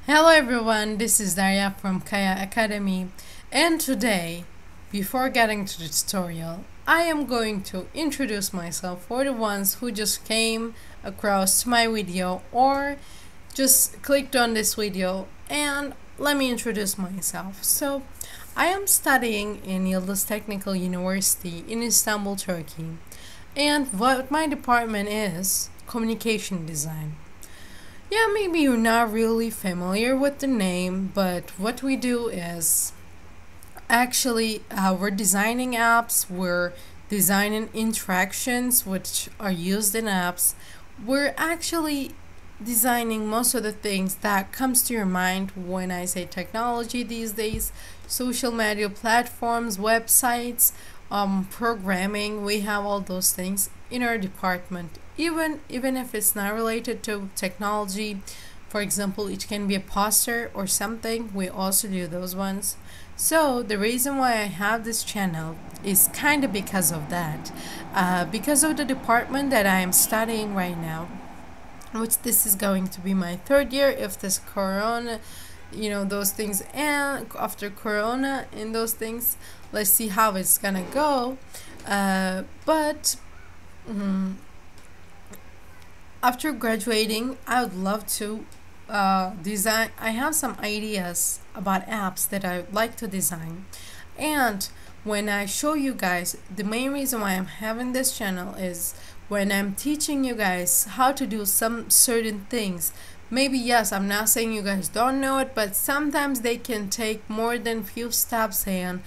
Hello everyone, this is Daria from Kaya Academy, and today, before getting to the tutorial, I am going to introduce myself for the ones who just came across my video or just clicked on this video, and let me introduce myself. So, I am studying in Yıldız Technical University in Istanbul, Turkey, and what my department is communication design. Yeah, maybe you're not really familiar with the name, but what we do is actually we're designing apps, we're designing interactions which are used in apps. We're actually designing most of the things that comes to your mind when I say technology these days, social media platforms, websites, programming. We have all those things in our department, even if it's not related to technology. For example, it can be a poster or something. We also do those ones. So the reason why I have this channel is kind of because of that, because of the department that I am studying right now, which this is going to be my third year if this corona, those things, and after corona and those things, let's see how it's gonna go. But after graduating, I would love to design. I have some ideas about apps that I would like to design, and when I show you guys, the main reason why I'm having this channel is when I'm teaching you guys how to do some certain things. Maybe, yes, I'm not saying you guys don't know it, but sometimes they can take more than few steps, and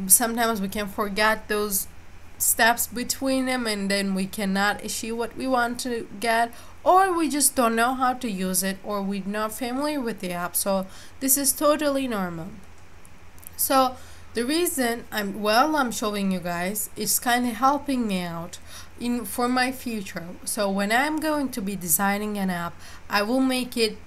sometimes we can forget those steps between them, and then we cannot achieve what we want to get, or we just don't know how to use it, or we're not familiar with the app. So this is totally normal. So the reason I'm showing you guys is kind of helping me out in for my future. So when I'm going to be designing an app, I will make it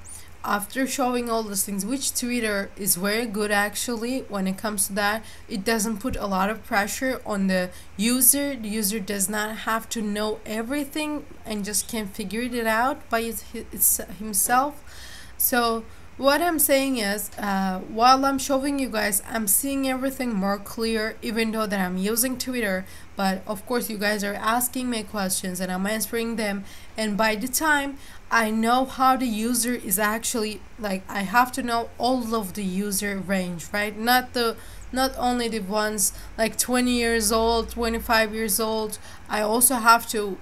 after showing all those things, which Twitter is very good actually when it comes to that. It doesn't put a lot of pressure on the user. The user does not have to know everything and just can figure it out by himself. So what I'm saying is, while I'm showing you guys, I'm seeing everything more clear, even though that I'm using Twitter. But of course, you guys are asking me questions and I'm answering them. And by the time I know how the user is actually, like, I have to know all of the user range, right? Not only the ones like 20 years old, 25 years old. I also have to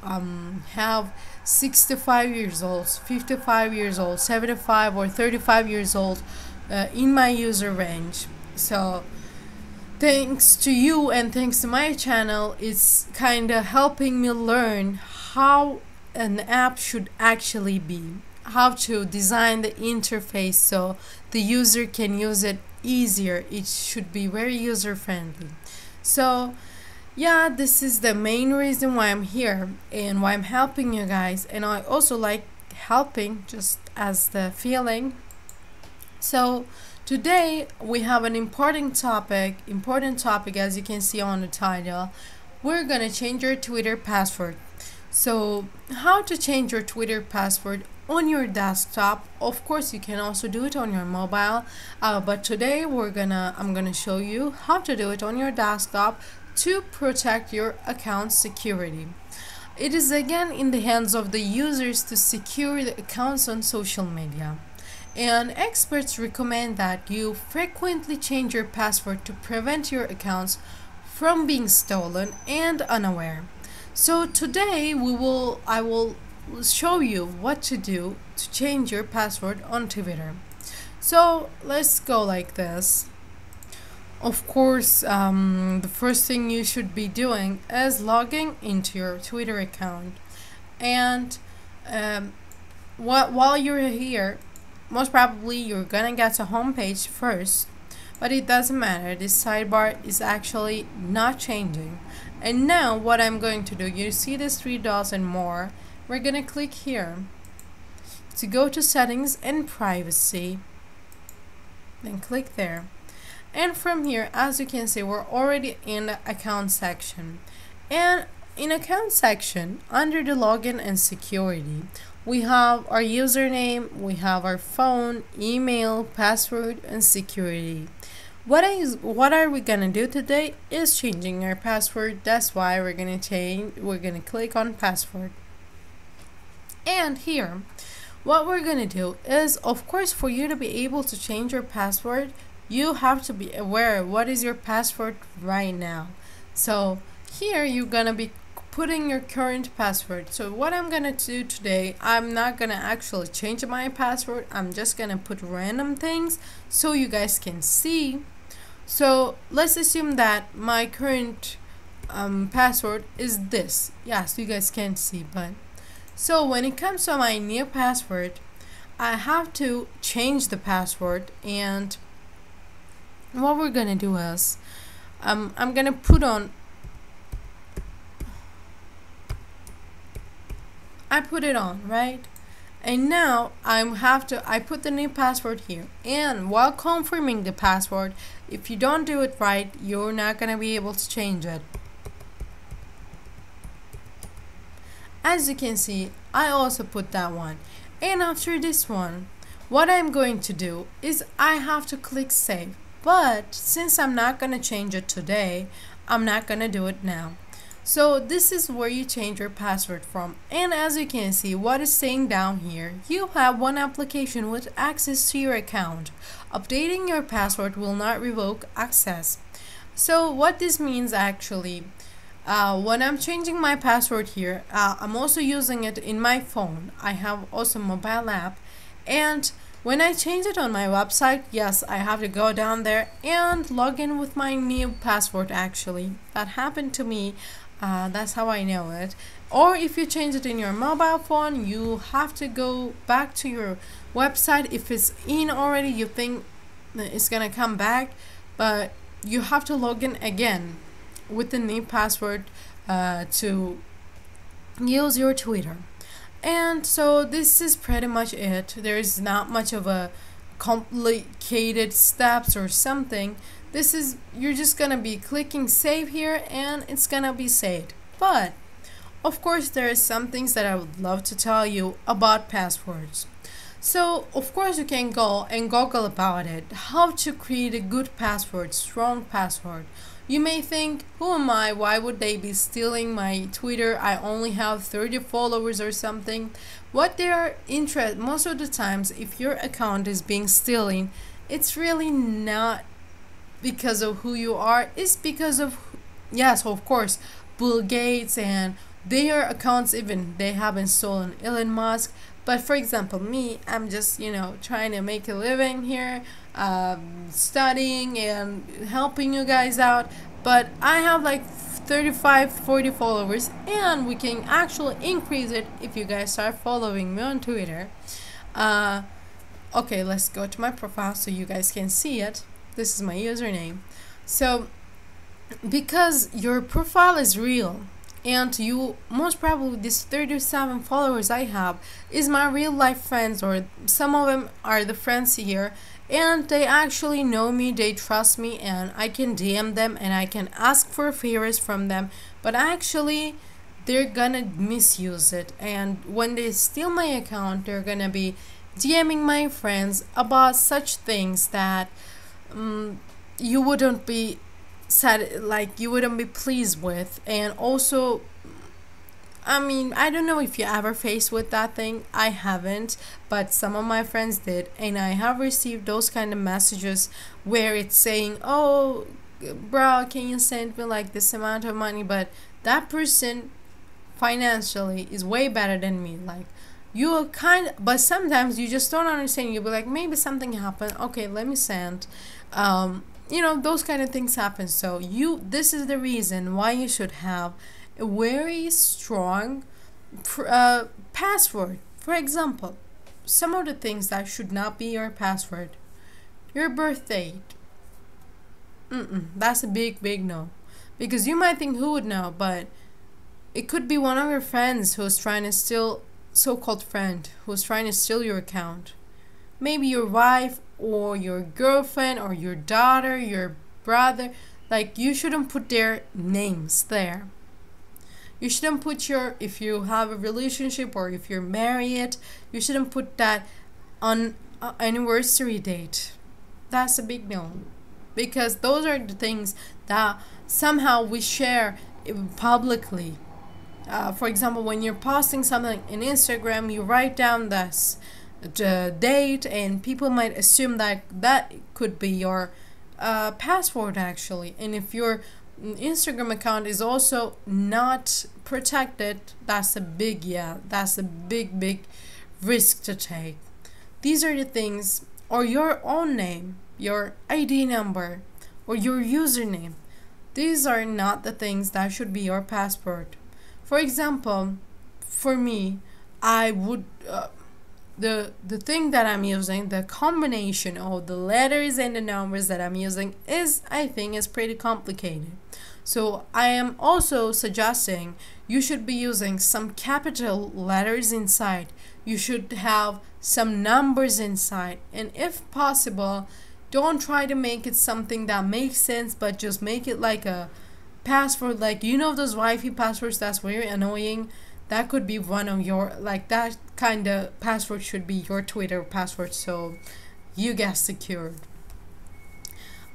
have 65 years old, 55 years old, 75 or 35 years old in my user range. So thanks to you and thanks to my channel, it's kind of helping me learn how an app should actually be, how to design the interface so the user can use it easier. It should be very user friendly. So yeah, this is the main reason why I'm here and why I'm helping you guys, and I also like helping just as the feeling. So today we have an important topic as you can see on the title. We're gonna change your Twitter password. So how to change your Twitter password on your desktop. Of course, you can also do it on your mobile, but today I'm gonna show you how to do it on your desktop to protect your account security. It is again in the hands of the users to secure the accounts on social media. And experts recommend that you frequently change your password to prevent your accounts from being stolen and unaware. So today I will show you what to do to change your password on Twitter. So let's go like this. Of course, the first thing you should be doing is logging into your Twitter account. And while you're here, most probably you're gonna get a home page first, but it doesn't matter. This sidebar is actually not changing. And now what I'm going to do, you see this 3 dots and more, we're gonna click here to go to settings and privacy, then click there. And from here, as you can see, we're already in the account section. And in account section, under the login and security, We have our username, we have our phone, email, password, and security. What are we gonna do today is changing our password. That's why we're gonna click on password. And here, what we're gonna do is, of course, for you to be able to change your password, you have to be aware what is your password right now. So here you're gonna be putting your current password. So what I'm gonna do today, I'm not gonna actually change my password. I'm just gonna put random things so you guys can see. So let's assume that my current password is this. Yes, you guys can see, but so when it comes to my new password, I have to change the password. And what we're gonna do is I'm gonna put on, I put it on, right? And now I put the new password here. And while confirming the password, if you don't do it right, you're not gonna be able to change it. As you can see, I also put that one. And after this one, what I'm going to do is I have to click save. But since I'm not gonna change it today, I'm not gonna do it now. So this is where you change your password from. And as you can see, what is saying down here, you have one application with access to your account. Updating your password will not revoke access. So what this means actually, when I'm changing my password here, I'm also using it in my phone. I have also mobile app, and when I change it on my website, yes, I have to go down there and log in with my new password. Actually, that happened to me. That's how I know it. Or if you change it in your mobile phone, you have to go back to your website. If it's in already, you think it's gonna come back, but you have to log in again with the new password to use your Twitter. And so this is pretty much it. There's not much of a complicated steps or something. This is, you're just gonna be clicking save here and it's gonna be saved. But of course there are some things that I would love to tell you about passwords. So of course you can go and Google about it, how to create a good password, strong password. You may think, who am I? Why would they be stealing my Twitter? I only have 30 followers or something. What they are interested, most of the times, if your account is being stealing, it's really not because of who you are. It's because of, yes, of course, Bill Gates and their accounts, even they haven't stolen Elon Musk. But for example, me, I'm just, trying to make a living here, studying and helping you guys out. But I have like 35-40 followers, and we can actually increase it if you guys start following me on Twitter. Okay, let's go to my profile so you guys can see it. This is my username. So because your profile is real, and you most probably, this 37 followers I have is my real life friends, or some of them are the friends here, and they actually know me, they trust me, and I can DM them and I can ask for favors from them. But actually they're gonna misuse it, and when they steal my account, they're gonna be DMing my friends about such things that you wouldn't be you wouldn't be pleased with. And also, I mean, I don't know if you ever faced with that thing. I haven't, but some of my friends did, and I have received those kind of messages where it's saying, oh bro, can you send me like this amount of money, but that person financially is way better than me. Like, but sometimes you just don't understand. You'll be like, maybe something happened, okay, let me send. Those kind of things happen. So this is the reason why you should have a very strong password. For example, some of the things that should not be your password: your birth date. That's a big no, because you might think, who would know? But it could be one of your friends who's trying to steal, so-called friend who's trying to steal your account. Maybe your wife or your girlfriend or your daughter, your brother. Like, you shouldn't put their names there. You shouldn't put your, if you have a relationship or if you're married, you shouldn't put that on anniversary date. That's a big no, because those are the things that somehow we share publicly. For example, when you're posting something in Instagram, you write down this the date, and people might assume that that could be your password actually. And if your Instagram account is also not protected, that's a big, yeah, that's a big risk to take. These are the things, or your own name, your ID number, or your username. These are not the things that should be your password. For example, for me, I would the thing that I'm using, the combination of the letters and the numbers that I'm using is, I think, is pretty complicated. So I am also suggesting you should be using some capital letters inside. You should have some numbers inside, and if possible, don't try to make it something that makes sense, but just make it like a password, like, you know, those Wi-Fi passwords that's very annoying. That could be one of your, like, that kind of password should be your Twitter password, so you get secured.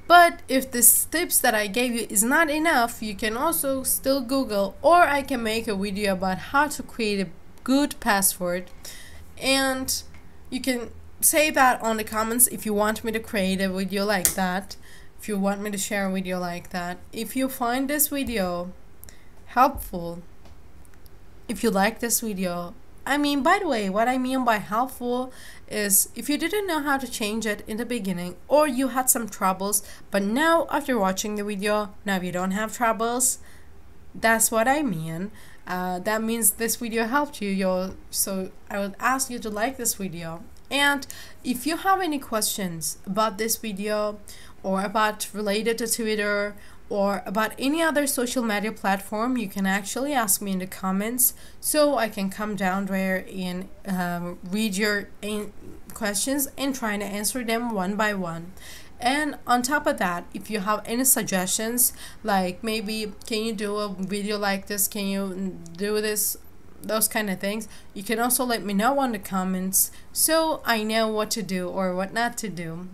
But if this tips that I gave you is not enough, you can also still Google, or I can make a video about how to create a good password, and you can say that on the comments if you want me to create a video like that, if you want me to share a video like that. If you find this video helpful, if you like this video, I mean, by the way, what I mean by helpful is if you didn't know how to change it in the beginning, or you had some troubles, but now after watching the video, now you don't have troubles, that's what I mean. That means this video helped you. So I would ask you to like this video. And if you have any questions about this video, or about related to Twitter, or about any other social media platform, you can actually ask me in the comments, so I can come down there and read your questions and try to answer them one by one. And on top of that, if you have any suggestions, like maybe can you do a video like this, can you do this, those kind of things, you can also let me know on the comments, so I know what to do or what not to do.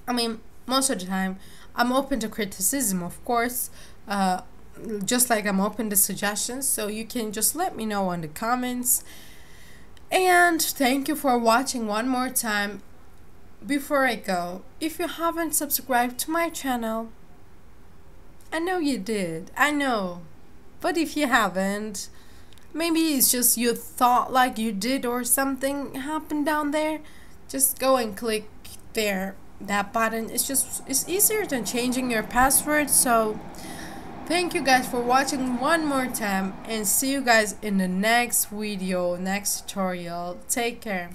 I mean, most of the time I'm open to criticism, of course, just like I'm open to suggestions, so you can just let me know in the comments. And thank you for watching one more time. Before I go, if you haven't subscribed to my channel, I know you did, I know, but if you haven't, maybe it's just you thought like you did or something happened down there, just go and click there, that button. It's easier than changing your password. So thank you guys for watching one more time, and see you guys in the next video, next tutorial. Take care.